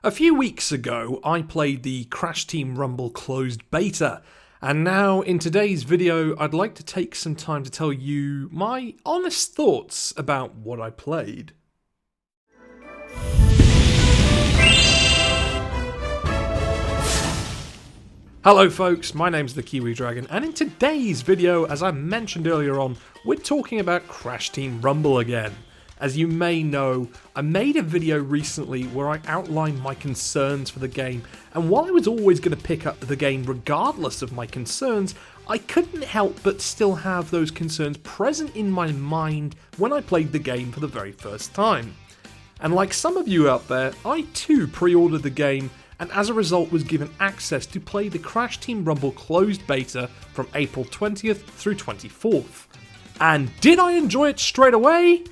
A few weeks ago, I played the Crash Team Rumble closed beta, and now in today's video, I'd like to take some time to tell you my honest thoughts about what I played. Hello folks, my name's the Kiwi Dragon, and in today's video, as I mentioned earlier on, we're talking about Crash Team Rumble again. As you may know, I made a video recently where I outlined my concerns for the game, and while I was always going to pick up the game regardless of my concerns, I couldn't help but still have those concerns present in my mind when I played the game for the very first time. And like some of you out there, I too pre-ordered the game, and as a result was given access to play the Crash Team Rumble closed beta from April 20th through 24th. And did I enjoy it straight away?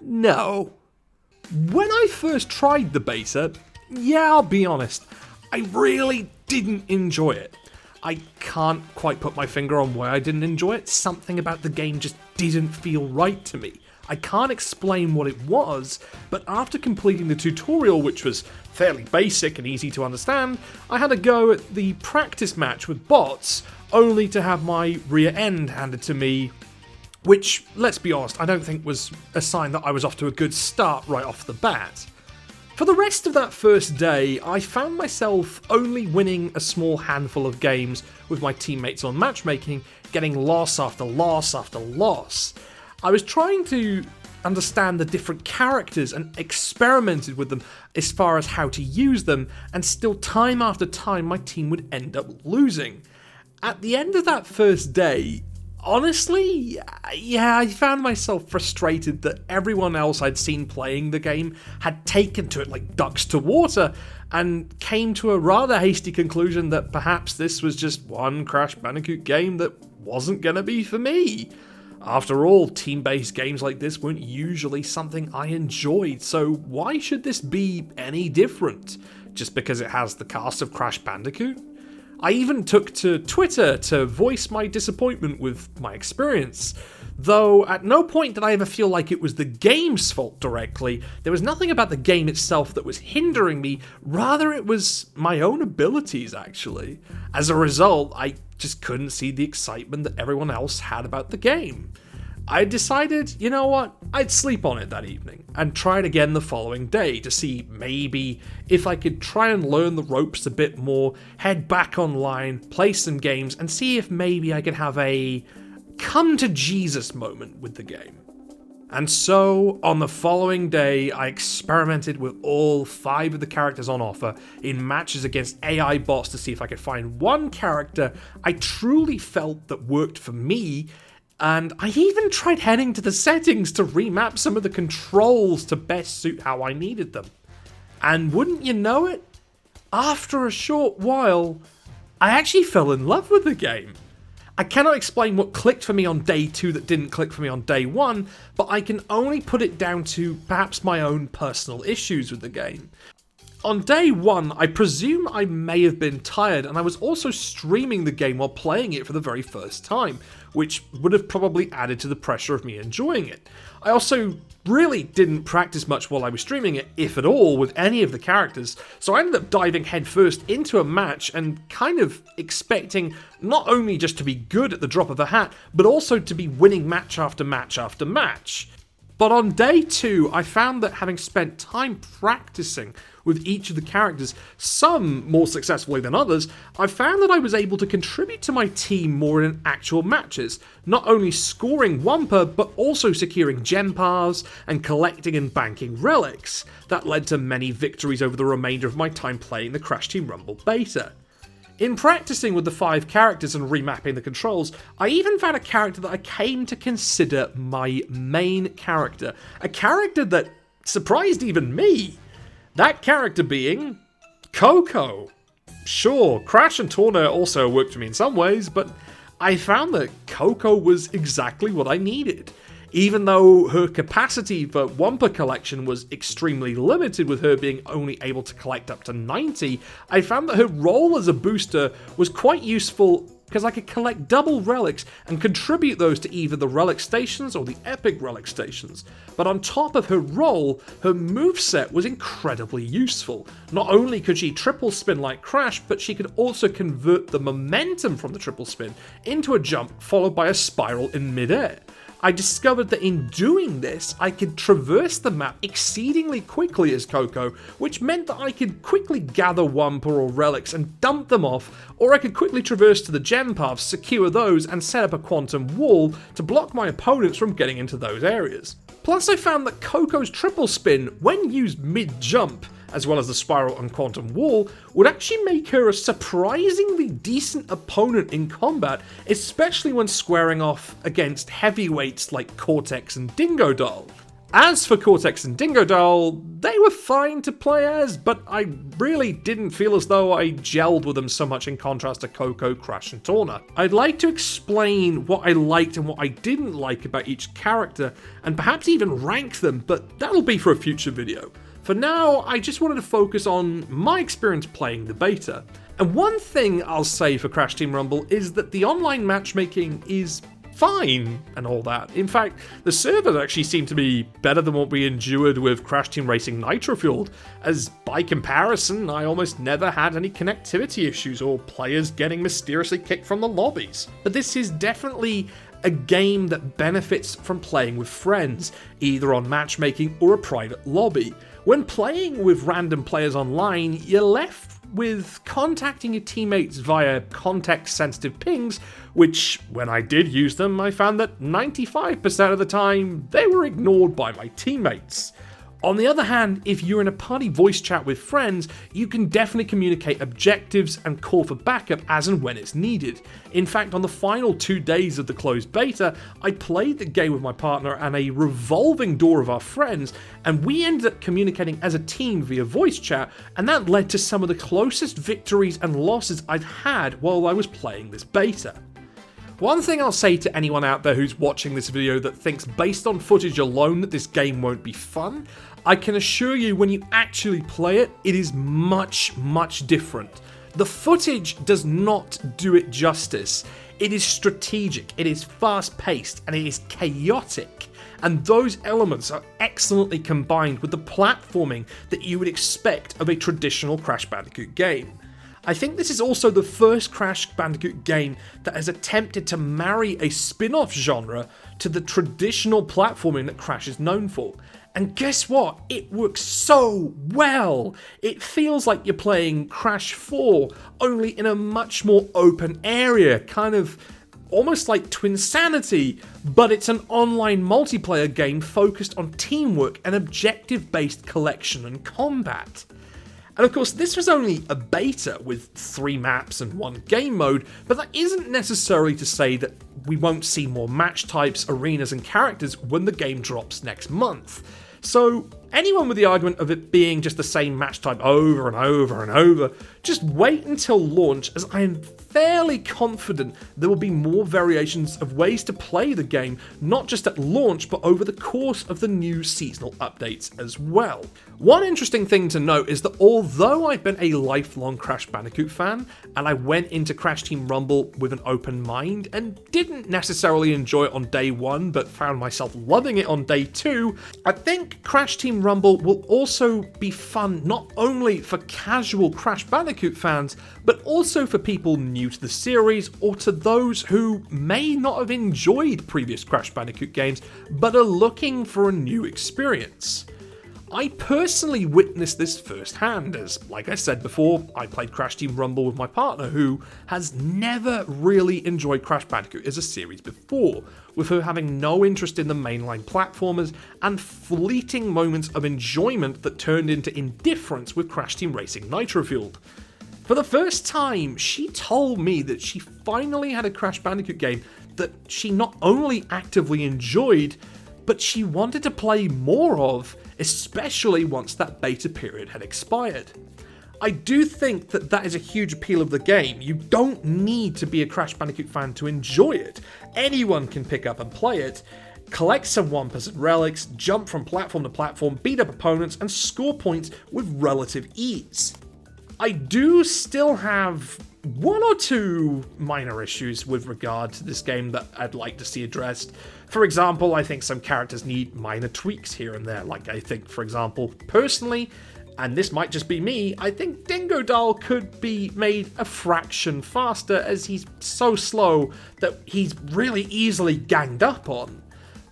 No. When I first tried the beta, yeah, I'll be honest, I really didn't enjoy it. I can't quite put my finger on why I didn't enjoy it. Something about the game just didn't feel right to me. I can't explain what it was, but after completing the tutorial, which was fairly basic and easy to understand, I had a go at the practice match with bots, only to have my rear end handed to me, which, let's be honest, I don't think was a sign that I was off to a good start right off the bat. For the rest of that first day, I found myself only winning a small handful of games with my teammates on matchmaking, getting loss after loss after loss. I was trying to understand the different characters and experimented with them as far as how to use them, and still time after time my team would end up losing. At the end of that first day, honestly, yeah, I found myself frustrated that everyone else I'd seen playing the game had taken to it like ducks to water, and came to a rather hasty conclusion that perhaps this was just one Crash Bandicoot game that wasn't gonna be for me. After all, team-based games like this weren't usually something I enjoyed, so why should this be any different? Just because it has the cast of Crash Bandicoot? I even took to Twitter to voice my disappointment with my experience, though at no point did I ever feel like it was the game's fault directly. There was nothing about the game itself that was hindering me, rather it was my own abilities actually. As a result, I just couldn't see the excitement that everyone else had about the game. I decided, you know what, I'd sleep on it that evening, and try it again the following day to see maybe if I could try and learn the ropes a bit more, head back online, play some games, and see if maybe I could have a come to Jesus moment with the game. And so, on the following day, I experimented with all 5 of the characters on offer in matches against AI bots to see if I could find one character I truly felt that worked for me, and I even tried heading to the settings to remap some of the controls to best suit how I needed them. And wouldn't you know it, after a short while, I actually fell in love with the game. I cannot explain what clicked for me on day 2 that didn't click for me on day 1, but I can only put it down to perhaps my own personal issues with the game. On day 1, I presume I may have been tired, and I was also streaming the game while playing it for the very first time, which would have probably added to the pressure of me enjoying it. I also really didn't practice much while I was streaming it, if at all, with any of the characters, so I ended up diving headfirst into a match and kind of expecting not only just to be good at the drop of a hat, but also to be winning match after match after match. But on day 2, I found that having spent time practicing with each of the characters, some more successfully than others, I found that I was able to contribute to my team more in actual matches, not only scoring Wumpa, but also securing gem paths and collecting and banking relics. That led to many victories over the remainder of my time playing the Crash Team Rumble beta. In practicing with the 5 characters and remapping the controls, I even found a character that I came to consider my main character. A character that surprised even me. That character being Coco. Sure, Crash and Torna also worked for me in some ways, but I found that Coco was exactly what I needed. Even though her capacity for Wumpa collection was extremely limited, with her being only able to collect up to 90, I found that her role as a booster was quite useful because I could collect double relics and contribute those to either the relic stations or the epic relic stations. But on top of her role, her moveset was incredibly useful. Not only could she triple spin like Crash, but she could also convert the momentum from the triple spin into a jump followed by a spiral in midair. I discovered that in doing this, I could traverse the map exceedingly quickly as Coco, which meant that I could quickly gather Wumpa or relics and dump them off, or I could quickly traverse to the gem paths, secure those, and set up a quantum wall to block my opponents from getting into those areas. Plus, I found that Coco's triple spin, when used mid-jump, as well as the spiral and quantum wall, would actually make her a surprisingly decent opponent in combat, especially when squaring off against heavyweights like Cortex and Dingo Doll. As for Cortex and Dingo Doll, they were fine to play as, but I really didn't feel as though I gelled with them so much in contrast to Coco, Crash and Torna. I'd like to explain what I liked and what I didn't like about each character, and perhaps even rank them, but that'll be for a future video. For now, I just wanted to focus on my experience playing the beta. And one thing I'll say for Crash Team Rumble is that the online matchmaking is fine and all that. In fact, the servers actually seem to be better than what we endured with Crash Team Racing Nitro Fueled, as by comparison, I almost never had any connectivity issues or players getting mysteriously kicked from the lobbies. But this is definitely a game that benefits from playing with friends, either on matchmaking or a private lobby. When playing with random players online, you're left with contacting your teammates via context-sensitive pings, which, when I did use them, I found that 95% of the time, they were ignored by my teammates. On the other hand, if you're in a party voice chat with friends, you can definitely communicate objectives and call for backup as and when it's needed. In fact, on the final 2 days of the closed beta, I played the game with my partner and a revolving door of our friends, and we ended up communicating as a team via voice chat, and that led to some of the closest victories and losses I've had while I was playing this beta. One thing I'll say to anyone out there who's watching this video that thinks based on footage alone that this game won't be fun, I can assure you when you actually play it, it is much, much different. The footage does not do it justice. It is strategic, it is fast-paced, and it is chaotic. And those elements are excellently combined with the platforming that you would expect of a traditional Crash Bandicoot game. I think this is also the first Crash Bandicoot game that has attempted to marry a spin-off genre to the traditional platforming that Crash is known for. And guess what? It works so well! It feels like you're playing Crash 4, only in a much more open area, kind of almost like Twinsanity, but it's an online multiplayer game focused on teamwork and objective-based collection and combat. And of course, this was only a beta with 3 maps and 1 game mode, but that isn't necessarily to say that we won't see more match types, arenas, and characters when the game drops next month. So anyone with the argument of it being just the same match type over and over and over, just wait until launch, as I am fairly confident there will be more variations of ways to play the game, not just at launch, but over the course of the new seasonal updates as well. One interesting thing to note is that although I've been a lifelong Crash Bandicoot fan, and I went into Crash Team Rumble with an open mind, and didn't necessarily enjoy it on day 1, but found myself loving it on day 2, I think Crash Team Rumble will also be fun not only for casual Crash Bandicoot fans, but also for people new to the series, or to those who may not have enjoyed previous Crash Bandicoot games, but are looking for a new experience. I personally witnessed this firsthand, as, like I said before, I played Crash Team Rumble with my partner, who has never really enjoyed Crash Bandicoot as a series before, with her having no interest in the mainline platformers, and fleeting moments of enjoyment that turned into indifference with Crash Team Racing Nitro Fueled. For the first time, she told me that she finally had a Crash Bandicoot game that she not only actively enjoyed, but she wanted to play more of, especially once that beta period had expired. I do think that that is a huge appeal of the game. You don't need to be a Crash Bandicoot fan to enjoy it. Anyone can pick up and play it, collect some Wumpas and relics, jump from platform to platform, beat up opponents, and score points with relative ease. I do still have one or two minor issues with regard to this game that I'd like to see addressed. For example, I think some characters need minor tweaks here and there. Like, I think, for example, personally, and this might just be me, I think Dingo Doll could be made a fraction faster, as he's so slow that he's really easily ganged up on.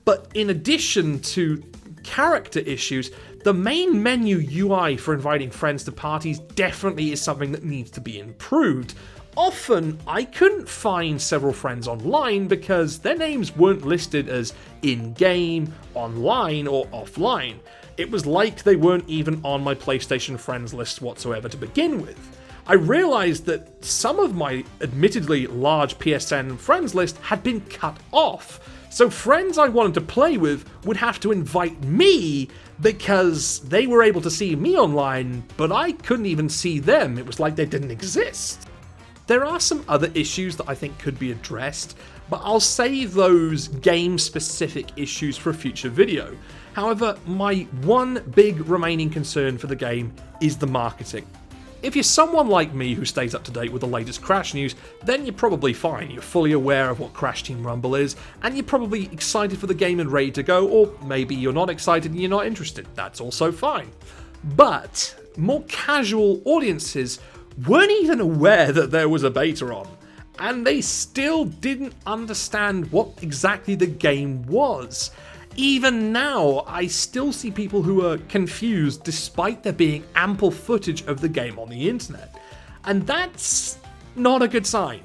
But in addition to character issues, the main menu UI for inviting friends to parties definitely is something that needs to be improved. Often, I couldn't find several friends online because their names weren't listed as in-game, online, or offline. It was like they weren't even on my PlayStation friends list whatsoever to begin with. I realized that some of my admittedly large PSN friends list had been cut off. So friends I wanted to play with would have to invite me because they were able to see me online, but I couldn't even see them. It was like they didn't exist. There are some other issues that I think could be addressed, but I'll save those game-specific issues for a future video. However, my one big remaining concern for the game is the marketing. If you're someone like me who stays up to date with the latest Crash news, then you're probably fine. You're fully aware of what Crash Team Rumble is, and you're probably excited for the game and ready to go, or maybe you're not excited and you're not interested. That's also fine. But more casual audiences weren't even aware that there was a beta on, and they still didn't understand what exactly the game was. Even now, I still see people who are confused despite there being ample footage of the game on the internet. And that's not a good sign.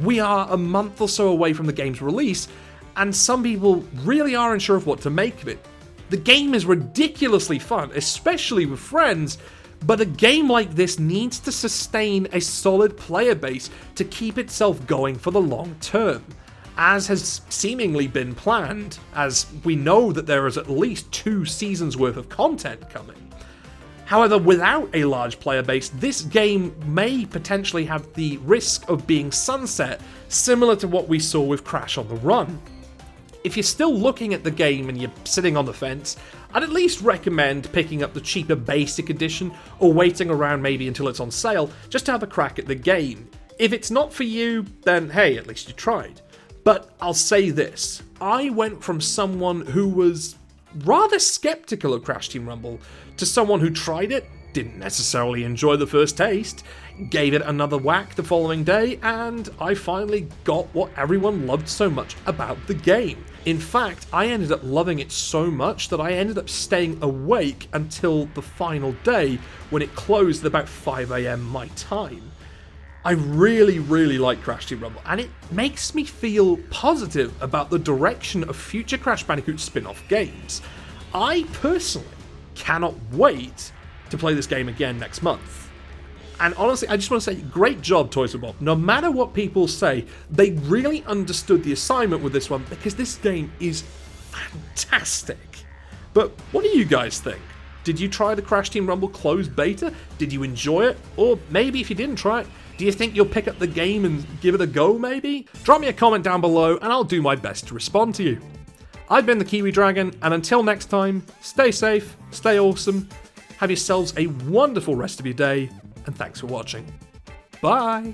We are a month or so away from the game's release, and some people really are unsure of what to make of it. The game is ridiculously fun, especially with friends, but a game like this needs to sustain a solid player base to keep itself going for the long term, as has seemingly been planned, as we know that there is at least 2 seasons worth of content coming. However, without a large player base, this game may potentially have the risk of being sunset, similar to what we saw with Crash on the Run. If you're still looking at the game and you're sitting on the fence, I'd at least recommend picking up the cheaper basic edition or waiting around maybe until it's on sale just to have a crack at the game. If it's not for you, then hey, at least you tried. But I'll say this, I went from someone who was rather skeptical of Crash Team Rumble to someone who tried it, didn't necessarily enjoy the first taste, gave it another whack the following day, and I finally got what everyone loved so much about the game. In fact, I ended up loving it so much that I ended up staying awake until the final day when it closed at about 5 AM my time. I really like Crash Team Rumble, and it makes me feel positive about the direction of future Crash Bandicoot spin-off games. I personally cannot wait to play this game again next month. And honestly, I just want to say, great job, Toys for Bob. No matter what people say, they really understood the assignment with this one, because this game is fantastic. But what do you guys think? Did you try the Crash Team Rumble closed beta? Did you enjoy it? Or maybe if you didn't try it, do you think you'll pick up the game and give it a go, maybe? Drop me a comment down below and I'll do my best to respond to you. I've been the Kiwi Dragon, and until next time, stay safe, stay awesome, have yourselves a wonderful rest of your day, and thanks for watching. Bye!